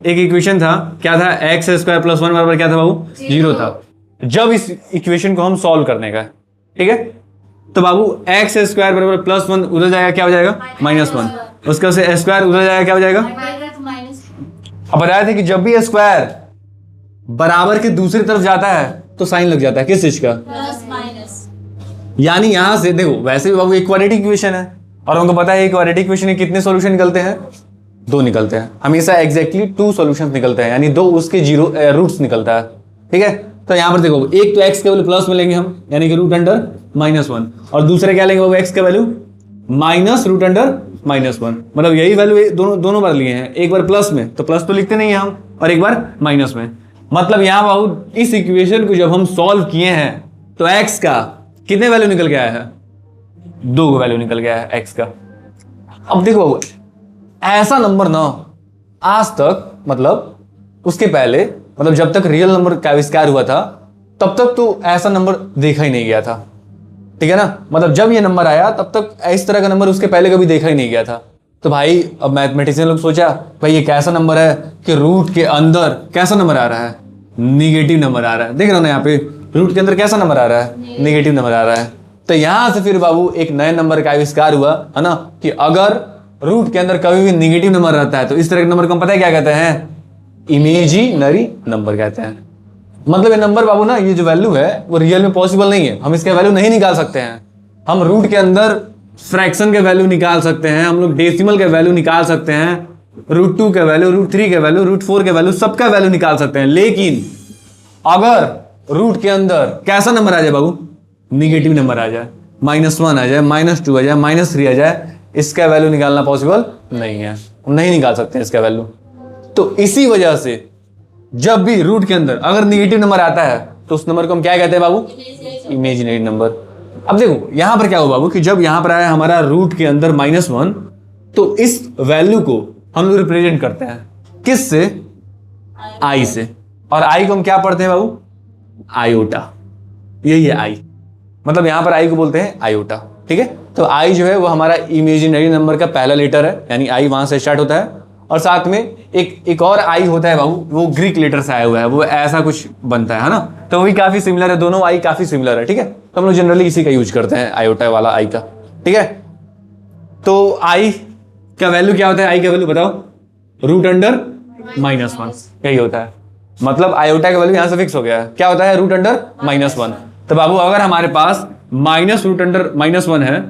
एक इक्वेशन था, क्या था, एक्स स्क्वायर प्लस 1 बराबर क्या था बाबू, 0 था। जब इस इक्वेशन को हम सॉल्व करने का, ठीक है, तो बाबू एक्स स्क्वायर बराबर प्लस 1 उधर जाएगा, क्या हो जाएगा, -1, उसका से स्क्वायर उधर जाएगा, क्या हो जाएगा। अब बताए थे कि जब भी स्क्वायर बराबर के दूसरी तरफ जाता है तो साइन लग जाता है, किस चीज का, प्लस माइनस। यानी यहां से देखो, वैसे भी बाबू एक क्वाड्रेटिक इक्वेशन है और हमको पता है एक क्वाड्रेटिक इक्वेशन के कितने सॉल्यूशन निकलते हैं, 2 निकलते हैं हमेशा, एग्जैक्टली 2 सॉल्यूशंस निकलते हैं, यानी 2 उसके 0 रूट्स निकलता है, ठीक है। तो यहां पर देखो, एक तो x के वैल्यू प्लस में लेंगे हम, यानी कि रूट अंडर -1, और दूसरे क्या लेंगे बाबू, x का वैल्यू माइनस रूट अंडर -1, मतलब यही वैल्यू दोनों बार लिए हैं, एक बार प्लस में तो प्लस तो लिखते नहीं है हम, और एक बार माइनस में। मतलब यहां बाबू इस इक्वेशन को जब हम सॉल्व किए हैं तो x का कितने वैल्यू निकल के आया है, 2 वैल्यू निकल गया है x का। अब देखो बाबू, ऐसा नंबर ना आज तक, मतलब उसके पहले, मतलब जब तक रियल नंबर का आविष्कार हुआ था तब तक तो ऐसा नंबर देखा ही नहीं गया था, ठीक है ना। मतलब जब ये नंबर आया तब तक इस तरह का नंबर उसके पहले कभी देखा ही नहीं गया था। तो भाई अब मैथमेटिशियन लोग सोचा भाई ये कैसा नंबर है कि रूट के अंदर कैसा नंबर आ रहा है, निगेटिव नंबर आ रहा है। देख रहे हो ना यहाँ पे, रूट के अंदर कैसा नंबर आ रहा है, निगेटिव नंबर आ रहा है। तो यहां से फिर बाबू एक नए नंबर का आविष्कार हुआ है ना, कि अगर रूट के अंदर कभी भी निगेटिव नंबर रहता है तो इस तरह के नंबर को हम पता है क्या कहते हैं, इमेजिनरी नंबर कहते हैं। मतलब ये नंबर बाबू ना, ये जो वैल्यू है वो रियल में पॉसिबल नहीं है, हम इसके वैल्यू नहीं निकाल सकते हैं। हम रूट के अंदर फ्रैक्शन के वैल्यू निकाल सकते हैं, हम लोग डेसिमल के वैल्यू निकाल सकते हैं, √2 के वैल्यू, √3 के वैल्यू, √4 के वैल्यू, सबका वैल्यू निकाल सकते हैं। लेकिन अगर रूट के अंदर कैसा नंबर आ जाए बाबू, निगेटिव नंबर आ जाए, -1 आ जाए, -2 आ जाए, -3 आ जाए, इसका वैल्यू निकालना पॉसिबल नहीं है, हम नहीं निकाल सकते हैं इसका वैल्यू। तो इसी वजह से जब भी रूट के अंदर अगर निगेटिव नंबर आता है तो उस नंबर को हम क्या कहते हैं बाबू, इमेजिनरी नंबर। अब देखो यहां पर क्या हो बाबू, कि जब यहां पर आया हमारा रूट के अंदर -1, तो इस वैल्यू को हम लोग रिप्रेजेंट करते हैं किस से, आई से, और आई को हम क्या पढ़ते हैं बाबू, आयोटा, यही है आई, मतलब यहां पर आई को बोलते हैं आयोटा, ठीक है। तो आई जो है वो हमारा इमेजिनरी नंबर का पहला लेटर है, यानी आई वहां से स्टार्ट होता है, और साथ में एक और आई होता है बाबू, वो ग्रीक लेटर से आया हुआ है, वो ऐसा कुछ बनता है ना, तो वो भी काफी सिमिलर है, दोनों आई काफी सिमिलर है, ठीक है। तो हम लोग जनरली इसी का यूज करते हैं, आयोटा वाला आई का, ठीक है। तो आई का वैल्यू क्या होता है, आई का वैल्यू बताओ, रूट अंडर -1, यही होता है। मतलब आयोटा का वैल्यू यहां से फिक्स हो गया है, क्या होता है, रूट अंडर -1। तो बाबू अगर हमारे पास -रूट अंडर -1 है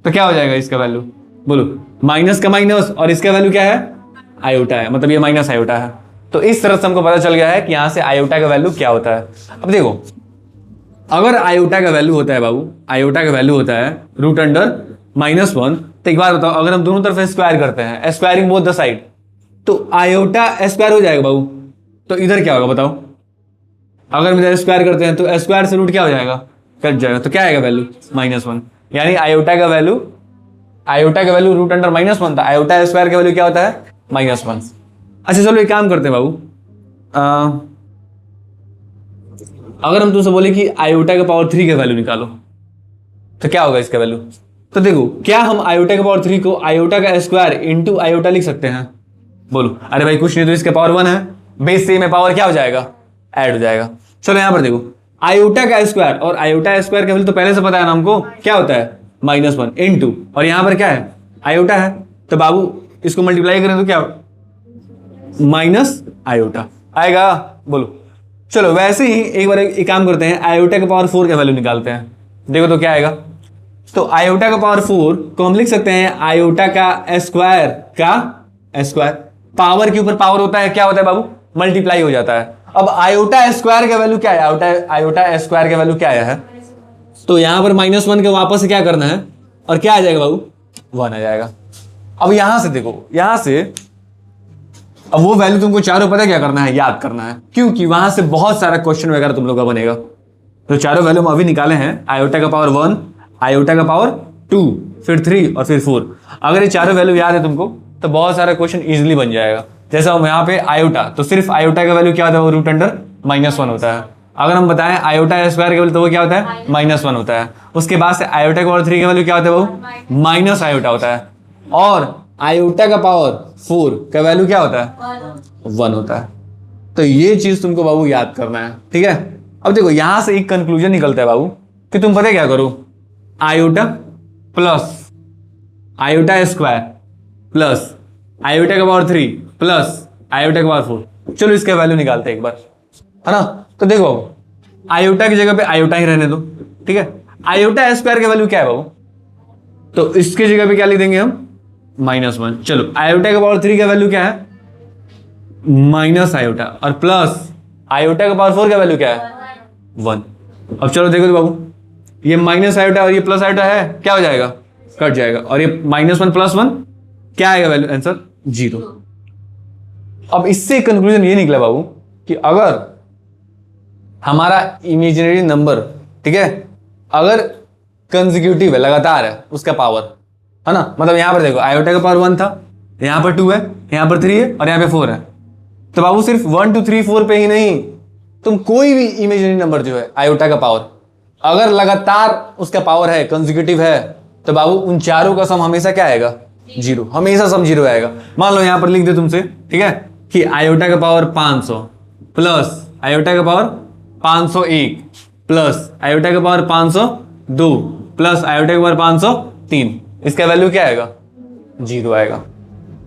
तो क्या हो जाएगा इसका वैल्यू, बोलो, माइनस का माइनस, और इसका वैल्यू क्या है, आयोटा है, मतलब ये माइनस आयोटा है। तो इस तरह से हमको पता चल गया है कि यहां से आयोटा का वैल्यू क्या होता है। अब देखो, अगर आयोटा का वैल्यू होता है बाबू, आयोटा का वैल्यू होता है रूट अंडर -1, तो एक बार बताओ, अगर हम दोनों तरफ स्क्वायर करते हैं, स्क्वायरिंग बोथ द साइड, तो आयोटा स्क्वायर हो जाएगा बाबू, तो इधर क्या होगा बताओ, अगर हम इधर स्क्वायर करते हैं तो स्क्वायर से रूट क्या हो जाएगा, कट जाएगा, तो क्या आएगा वैल्यू, -1, यानी आयोटा का वैल्यू रूट अंडर -1 था, आयोटा स्क्वायर का वैल्यू क्या होता है, -1। अच्छा चलो एक काम करते हैं बाबू, अगर हम तुमसे बोले कि आयोटा का पावर 3 का वैल्यू निकालो तो क्या होगा इसका वैल्यू। तो देखो, क्या हम आयोटा का पावर 3 को आयोटा का स्क्वायर इंटू आयोटा लिख सकते हैं, बोलो। अरे भाई कुछ नहीं, तो इसका पावर 1 है, बेस से में पावर क्या हो जाएगा, ऐड हो जाएगा। चलो यहां पर देखो, आयोटा का स्क्वायर और आयोटा स्क्वायर का वैल्यू तो पहले से पता है ना हमको, क्या होता है, -1 इंटू, और यहां पर क्या है, आयोटा है, तो बाबू इसको मल्टीप्लाई करें तो क्या, माइनस आयोटा आएगा, बोलो। चलो वैसे ही एक बार एक काम करते हैं, आयोटा का पावर 4 का वैल्यू निकालते हैं, देखो तो क्या आएगा। तो आयोटा का पावर 4 को हम लिख सकते हैं आयोटा का स्क्वायर का स्क्वायर, पावर के ऊपर पावर होता है, क्या होता है बाबू, मल्टीप्लाई हो जाता है। अब आयोटा स्क्वायर का वैल्यू क्या है, आयोटा स्क्वायर का वैल्यू क्या है, तो यहां पर -1 के वापस से क्या करना है, और क्या आ जाएगा बाबू, 1 आ जाएगा। अब यहां से देखो, यहां से अब वो वैल्यू तुमको चारों पता क्या करना है, याद करना है, क्योंकि वहां से बहुत सारा क्वेश्चन वगैरह तुम लोग का बनेगा। तो चारों वैल्यू हम अभी निकाले हैं, आयोटा का पावर 1, आयोटा का पावर 2, फिर 3 और फिर 4। अगर ये चारों वैल्यू याद है तुमको तो बहुत सारा क्वेश्चन इजीली बन जाएगा। जैसे हम यहाँ पे आयोटा, तो सिर्फ आयोटा का वैल्यू क्या होता है, वो रूट अंडर -1 होता है। अगर हम बताएं आयोटा स्क्वायर का वैल्यू तो वो क्या होता है, -1 होता है। उसके बाद से आयोटा का पावर 3 का वैल्यू क्या होता है, वो माइनस आयोटा होता है। और आयोटा का पावर 4 का वैल्यू क्या होता है? 1 होता है। तो ये चीज तुमको बाबू याद करना है, ठीक है। अब देखो यहां से एक कंक्लूजन निकलता है बाबू कि तुम पता क्या करो, iota plus iota square plus iota का पावर 3 प्लस आयोटा का पावर 4, चलो इसका वैल्यू निकालते हैं एक बार, है ना। तो देखो आयोटा की जगह पे आयोटा ही रहने दो, ठीक है। आयोटा स्क्वायर का वैल्यू क्या है बाबू? तो इसकी जगह पे क्या लिख देंगे हम? -1। चलो आयोटा का पावर 3 का वैल्यू क्या है? माइनस आयोटा, और प्लस आयोटा का पावर 4 का वैल्यू क्या है? 1। अब चलो देखो तो बाबू, ये माइनस आयोटा और ये प्लस आयोटा है, क्या हो जाएगा? कट जाएगा। और ये -1 + 1 क्या आएगा वैल्यू? आंसर 0। अब इससे कंक्लूजन ये निकला बाबू कि अगर हमारा इमेजिनरी नंबर, ठीक है, अगर कंसेक्यूटिव है, लगातार है उसका पावर, है ना, मतलब यहां पर देखो आयोटा का पावर 1 था, यहां पर 2 है, यहां पर 3 है और यहां पे 4 है। तो बाबू सिर्फ 1 2 3 4 पे ही नहीं, तुम कोई भी इमेजिनरी नंबर जो है आयोटा का पावर, अगर लगातार उसका पावर है, कंसेक्यूटिव है, तो बाबू उन चारों का सम हमेशा क्या आएगा? 0। हमेशा सम 0 आएगा। मान लो यहां पर लिख दे तुमसे, ठीक है, कि आयोटा का पावर 500 प्लस आयोटा का पावर 501 प्लस आयोटा का पावर 502 प्लस आयोटा का पावर 503, इसका वैल्यू क्या आएगा? 0 आएगा।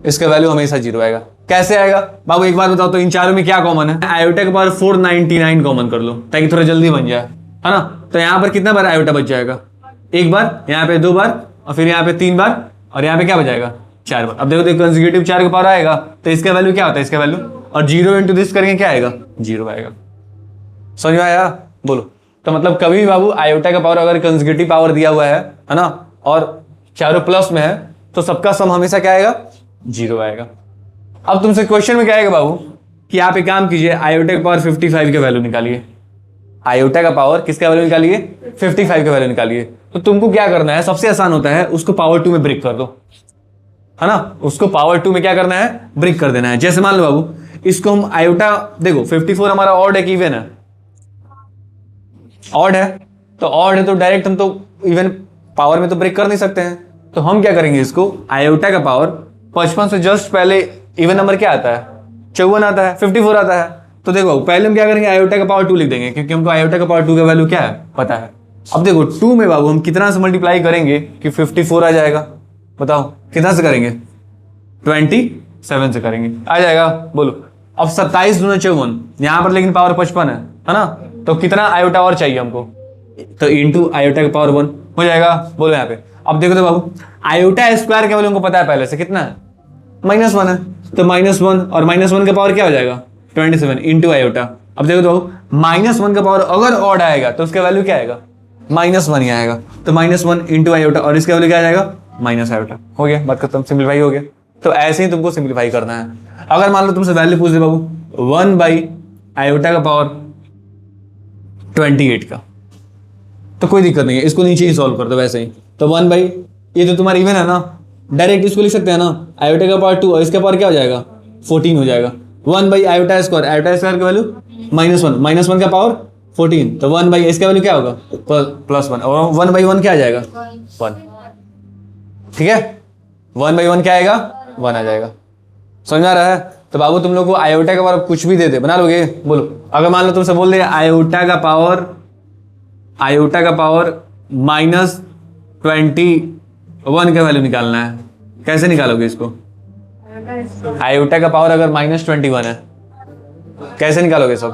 इसका वैल्यू हमेशा 0 आएगा। कैसे आएगा बाबू, एक बार बताओ तो, इन चारों में क्या कॉमन है? आयोटा का पावर 499 कॉमन कर लो ताकि थोड़ा जल्दी बन जाए, है ना। तो यहां पर कितना बार आयोटा बच जाएगा? एक बार, यहाँ पे 2 बार, और फिर यहाँ पे 3 बार, और यहाँ पे क्या बचाएगा? 4 बार। अब देखो तो कंसेक्यूटिव 4 का पावर आएगा, तो इसका वैल्यू क्या होता है? इसका वैल्यू, और 0 इंटू दिस करेंगे क्या आएगा? 0 आएगा। समझ में आया? बोलो। तो मतलब कभी भी बाबू आयोटा का पावर अगर कंसेक्यूटिव पावर दिया हुआ है ना, और चारों प्लस में है, तो सबका सम हमेशा क्या आएगा? 0 आएगा। अब तुमसे क्वेश्चन में क्या आएगा बाबू कि आप एक काम कीजिए, आयोटा का पावर 55 का वैल्यू निकालिए। आयोटा का पावर किसका वैल्यू निकालिए? 55 का वैल्यू निकालिए। तो तुमको क्या करना है? सबसे आसान होता है, उसको पावर 2 में ब्रेक कर दो, है ना। उसको पावर 2 में क्या करना है? ब्रेक कर देना है। जैसे मान लो बाबू, इसको हम आयोटा, देखो 54 हमारा ऑड है कि इवन है? ऑड है। तो ऑड है तो डायरेक्ट हम तो इवन पावर में तो ब्रेक कर नहीं सकते हैं। तो हम क्या करेंगे, इसको आयोटा का पावर 55 से जस्ट पहले इवन नंबर क्या आता है? 54 आता है, 54 आता है। तो देखो पहले हम क्या करेंगे, आयोटा का पावर 2 लिख देंगे, क्योंकि हमको आयोटा का पावर 2 का वैल्यू क्या है पता है। अब देखो 2 में बाबू हम कितना से मल्टीप्लाई करेंगे कि 54 आ जाएगा? बताओ कितना से करेंगे? 27 से करेंगे, आ जाएगा। बोलो। अब 27 दूना 54, यहां पर लेकिन पावर 55 है ना। तो कितना आयोटा और चाहिए हमको? तो इंटू आयोटा का पावर 1 हो जाएगा। बोलो यहाँ पे। अब देखो तो बाबू, आयोटा स्क्वायर का वैल्यू हमको पता है पहले से, कितना है? -1 है। तो -1 और -1 का पावर क्या हो जाएगा? 27 इंटू आयोटा। अब देखो तो -1 का पावर अगर ऑड आएगा तो उसका वैल्यू क्या आएगा? -1 ही आएगा। तो -1 इंटू आयोटा, और इसका वैल्यू क्या आ जाएगा? Minus iota. हो गया, बात खत्म, सिंप्लीफाई हो गया। तो ऐसे ही तुमको सिंप्लीफाई करना है। अगर मान लो तुमसे वैल्यू पूछ दे बाबू 1 आयोटा का पावर 28 का, तो कोई दिक्कत नहीं है, इसको नीचे ही सॉल्व कर दो वैसे ही। तो 1 ये तो तुम्हारा इवन है ना, डायरेक्ट इसको लिख सकते हैं ना, आयोटा का पावर 2 और इसका पावर क्या हो जाएगा? 14 हो जाएगा। 1 आयोटा स्क्वायर, आयोटा स्क्वायर का वैल्यू -1 का पावर 14, तो 1 इसका वैल्यू क्या होगा? +1, और 1 क्या आ जाएगा? 1। ठीक है, 1 क्या आएगा? 1 आ जाएगा। समझ में आ रहा है? तो बाबू तुम लोग को आयोटा का पावर कुछ भी दे दे, बना लोगे? बोलो। अगर मान लो तुमसे बोल दे आयोटा का पावर -21 का वैल्यू निकालना है, कैसे निकालोगे इसको? आयोटा का पावर अगर -21 है, कैसे निकालोगे सब?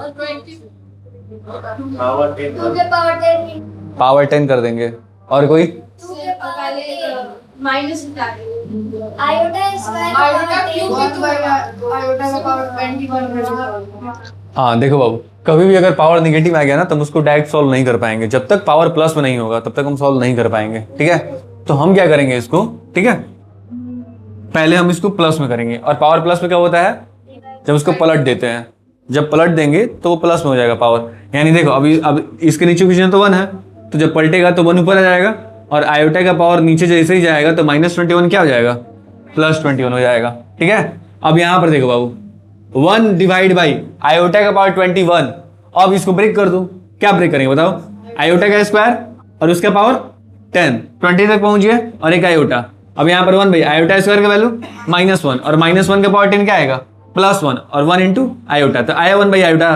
पावर 10 कर देंगे। और कोई? हाँ देखो बाबू, कभी भी अगर पावर निगेटिव आ गया ना, तो हम उसको डायरेक्ट सॉल्व नहीं कर पाएंगे। जब तक पावर प्लस में नहीं होगा तब तक हम सॉल्व नहीं कर पाएंगे। ठीक है, तो हम क्या करेंगे इसको, ठीक है, पहले हम इसको प्लस में करेंगे। और पावर प्लस में क्या होता है? जब उसको पलट देते हैं, जब पलट देंगे तो वो प्लस में हो जाएगा पावर। यानी देखो अब इसके नीचे कुछ तो 1 है, तो जब पलटेगा तो 1 ऊपर आ जाएगा, और आयोटा का पावर नीचे जैसे ही जाएगा तो -21 क्या हो जाएगा? +21 हो जाएगा। ठीक है, अब यहां पर देखो बाबू, 1 डिवाइड बाई आयोटा का पावर 21। अब इसको ब्रेक कर दो। क्या ब्रेक करेंगे बताओ? आयोटा का स्क्वायर और उसका पावर 10, 20 तक पहुंच गए, और एक आयोटा, अब यहाँ पर 1 भाई आयोटा स्क्वायर का वैल्यू -1 और -1 का पावर 10 क्या आएगा +1 और 1 इंटू आयोटा, तो आया 1 बाई आयोटा।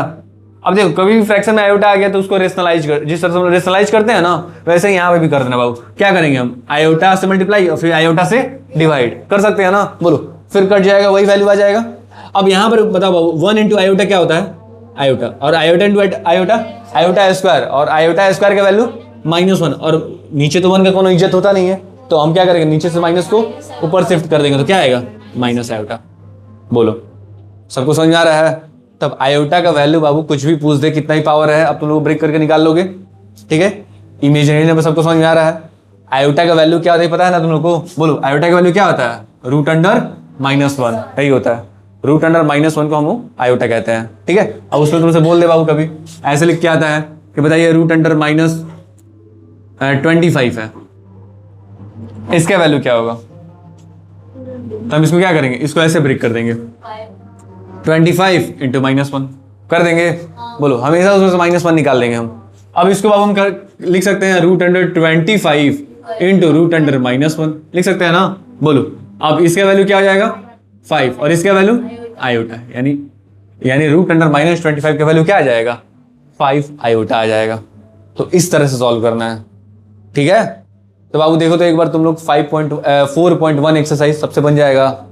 अब देखो कभी भी फ्रैक्शन में आयोटा आ गया तो उसको रेशनलाइज कर, जिस तरह से हम रेशनलाइज करते हैं ना वैसे ही यहाँ पे भी कर देना बाबू। क्या करेंगे हम आयोटा से मल्टीप्लाई और फिर आयोटा से डिवाइड कर सकते हैं ना, बोलो फिर कट जाएगा वही वैल्यू आ जाएगा। अब यहाँ पर बताओ बाबू 1 इंटू आयोटा क्या होता है आयोटा, और iota into iota iota square, और आयोटा स्क्वायर का वैल्यू -1 और नीचे तो 1 का कोनो इज्जत होता नहीं है, तो हम क्या करेंगे नीचे से माइनस को ऊपर शिफ्ट कर देंगे, तो क्या आएगा माइनस आयोटा। बोलो सबको समझ में आ रहा है। तब आयोटा का वैल्यू बाबू कुछ भी पूछ दे कितना ही पावर है, अब तुम लोग ब्रेक करके निकाल लोगे, ठीक है। इमेजिनरी में सबको समझ में आ रहा है। आयोटा का वैल्यू क्या होता है पता है ना तुम लोग को, बोलो आयोटा का वैल्यू क्या होता है √1 यही होता है, √1 को हम आयोटा कहते हैं, ठीक है। अब उसमें तुमसे बोल दे बाबू कभी ऐसे लिख के आता है कि बताइए √25 है, इसका वैल्यू क्या होगा, तो हम इसको क्या करेंगे इसको ऐसे ब्रेक कर देंगे 25 इंटू -1 कर देंगे। बोलो हमेशा उसमें से -1 निकाल देंगे हम। अब इसको अब हम लिख सकते हैं √25 इंटू √1 लिख सकते हैं ना। बोलो अब इसका वैल्यू क्या हो जाएगा 5 और इसका वैल्यू आयोटा, यानी √1 का वैल्यू क्या आ जाएगा 5 आयोटा आ जाएगा। तो इस तरह से सॉल्व करना है, ठीक है। तो बाबू देखो तो एक बार तुम लोग 4.1 एक्सरसाइज सबसे बन जाएगा।